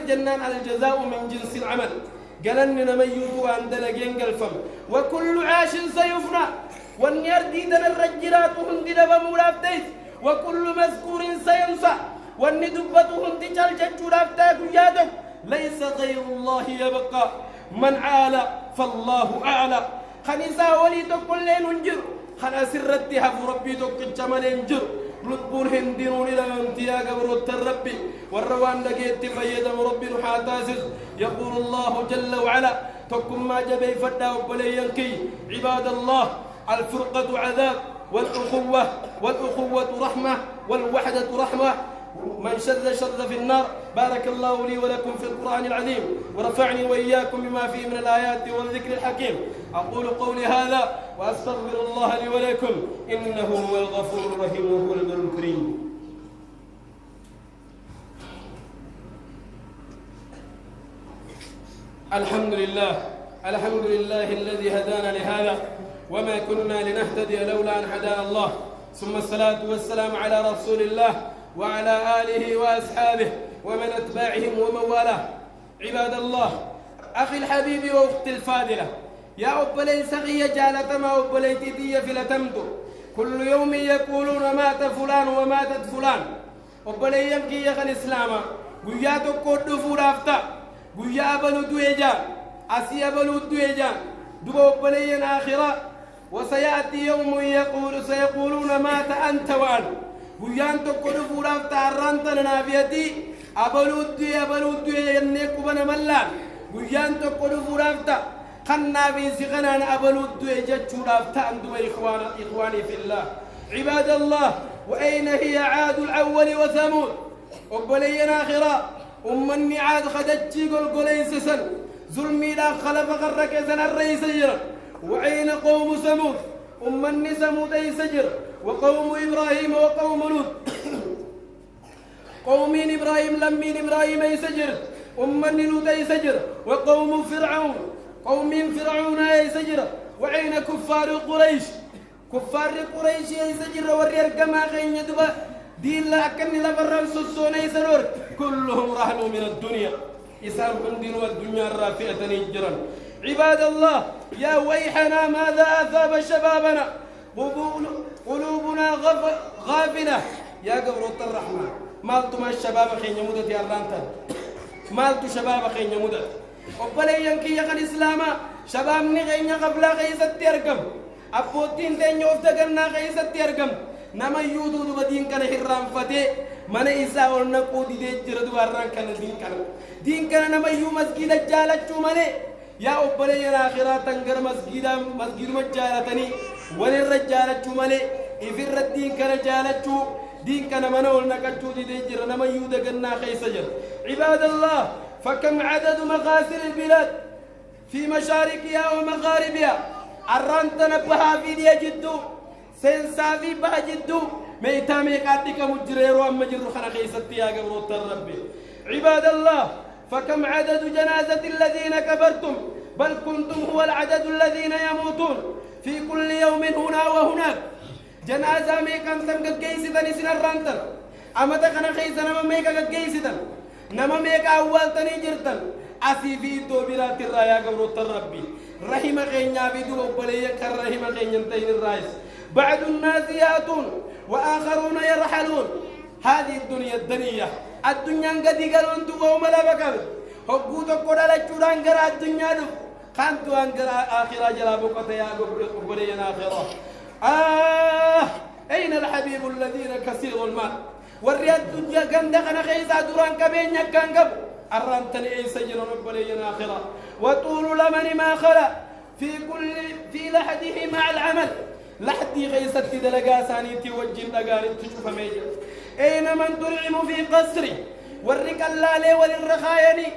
جنان الجزاء من جنس العمل قالن من يوتو عندنا جنجل فم وكل عاش سيفنى والنير ديدنا الرجلات هندي دبا مرافتيس وكل مذكور سينسى والندبة هندي جلجة جرافتاك يادك ليس غير الله يبقى من عالى فالله أعلى خنيسا ولي تقول لين انجر خنا سرتها فربي تقول جمال انجر لطبور هندينون إلى انتيا قبر التربي والروان لقيت فيدا ربي حاتاسس يقول الله جل وعلا تقم ما جبي فدا وبلينكي عباد الله الفرقة عذاب والأخوة رحمة والوحدة رحمة من شذ في النار. بارك الله لي ولكم في القرآن العظيم ورفعني وإياكم بما فيه من الآيات والذكر الحكيم. أقول قولي هذا وأستغفر الله لي ولكم إنه هو الغفور الرحيم وهو البر الكريم. الحمد لله الذي هدانا لهذا وما كنا لنهتدي لولا أن هدانا الله، ثم الصلاة والسلام على رسول الله وعلى آله وأصحابه ومن أتباعهم ومن والاه. عباد الله، أخي الحبيب وأختي الفاضلة، يا أبلي سقي جالة ما أبلي تدي فلتمت، كل يوم يقولون مات فلان وماتت فلان. أبلي يمكي يغن إسلاما قياتو قد فرافتا قيا أبلو دويجان أسي أبلو دويجان دو أبلي آخرة. وسيأتي يوم سيقولون مات أنت وأنا قيان تقول فرافتا أرانتا نافيتي أبلو دوي ينكو بنا ملان قيان تقول فرافتا خنا في سغنا أبلو دوي جتشو رافتا أندو إخواني في الله. عباد الله، وأين هي عاد الأول وثمود؟ أبلينا آخرة أمني عاد خدتشي قل سسن ظلمي لا خلف غرك سن الرئيس جرا. وأين قوم ثمود؟ أمني ثمود أي سجر، وقوم إبراهيم وقوم لوط قومين إبراهيم لمين إبراهيم أي سجر، أمني لوط أي سجر، وقوم فرعون قوم فرعون أي سجر. وأين كفار قريش؟ كفار قريش أي سجر ورير كما خين يدبا دين لا أكني لبرم سسون أي سرور كلهم رهنوا من الدنيا إسام عندنا والدنيا الرافئة نجرا. عباد الله، يا ويحنا ماذا أثاب شبابنا قلوبنا غافلة. يا قبر الرحمة مالتما الشباب خين يمدت يا رانتا مالتو شباب خين يمدت وبلي ينكي يقن إسلاما شباب نغين يقبلا خيسة تيركم أبوتين دين يوفتقرنا خيسة تيركم نما يودو بدين كان حرام فتي من إسا ورنقو دي جرد واران كان دين كان نما يو مسجد جالتشو مني يا أبلي الآخرة تنقر مسجد مجالتني وللرجالتشو مني إفر الدين كان جالتشو دين كان منول نكتشو دي جر نما يودقنا خيسة جر. عباد الله، فكم عدد مغاسل البلاد في مشارقها ومغاربها أرانتنا بها في دي جدو سنسافي بها جدو ميتامي قاتك مجرير ومجر خنا خيستي يا قبر الربي. عباد الله، فكم عدد جنازة الذين كبرتم بل كنتم هو العدد الذين يموتون في كل يوم هنا وهناك. جنازة ميكا سمك كيسيتن سن الرانتن أما تخنا خيسنا نما ميكا كيسيتن نما ميكا أول تني جرتن أسي في دوبرات الرايا قبر الربي رحم خينيا في دو بليا كرحم خينيا تين الرايس. بعد الناس ياتون وآخرون يرحلون. هذه الدنيا الدنيا قد يقولون تقوم لا بكر حقوتك قد لا تشوران غير الدنيا دو خانتو انغير آخرة جلابك يا قبر آخرة. أين الحبيب الذين كثير الماء والرياض الدنيا كندخنا خيزا دوران كبين يكان قبل أرانتني أي سجن ربنا آخرة. وطول لمن ما خلا في لحده مع العمل لحدي غيست دلقاساني توجه لقاري تشوف ميجر. أين من ترعم في قصري والرك اللالي وللرخايني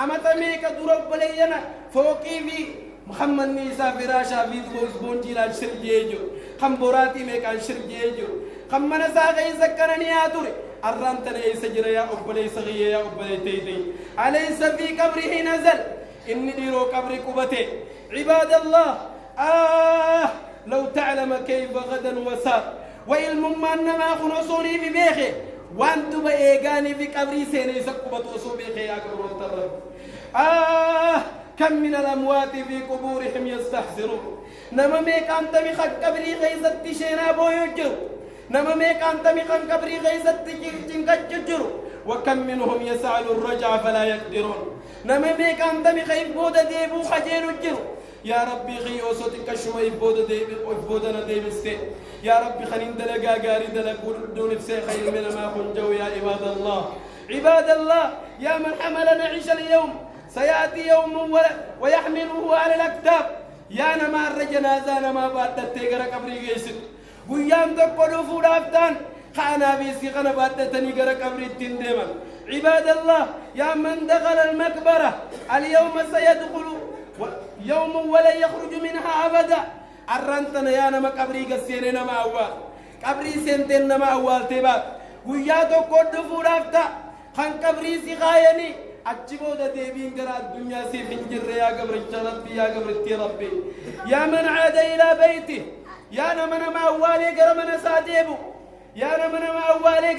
أمتميك درب لينا فوقي في محمد نيسا فراشا في زبون جيلان شرجيجو خمبوراتي ميكان شرجيجو خمنا ساقي سكرني آتوري أرانتني أي سجر يا أبلي صغي يا أبلي تيتي أليس في قبره نزل إني ديرو قبري كبتي. عباد الله، لو تعلم كيف غدا وسار وإلم ما خنصوني في بيخي وانتو بإيغاني في قبري سيني سقبت وصوبي خيا قبر الترب كم من الأموات في قبورهم يستحسرون نما ميك أنت مخك قبري غيزت تشينا بويجر نما ميك أنت مخك قبري غيزت تشنكجر وكم منهم يسعل الرجع فلا يقدرون نما ميك أنت مخيف بودة ديبو خجير الجر يا ربي غي أوسوتك شما يبودة ديبودنا ديبستي يا ربي خلين دلقا قاري دلقا دون بسي خير من ما خنجو يا عباد الله عباد الله يا من حملنا عيش اليوم سيأتي يوم ويحمله على الأكتاف يا نما الرجنازة نما بعد تيغرا قبري جيسد قيام تقلوا فولافتان خانا بيسي خانا بعد تنيغرا قبري التندما عباد الله يا من دخل المقبرة اليوم سيدخل يوم ولا يخرج منها أبدا أرنتنا يا نما قبري قسيني نما أول قبري سنتين نما أول تبات قيام تقلوا فولافتا خان قبري سيغايني أجبود ديبين قرأ الدنيا سيف انجر يا قبر ربي يا قبر ربي يا من عاد إلى بيته يا من ما أولي قرأ من ساديبه يا من ما أولي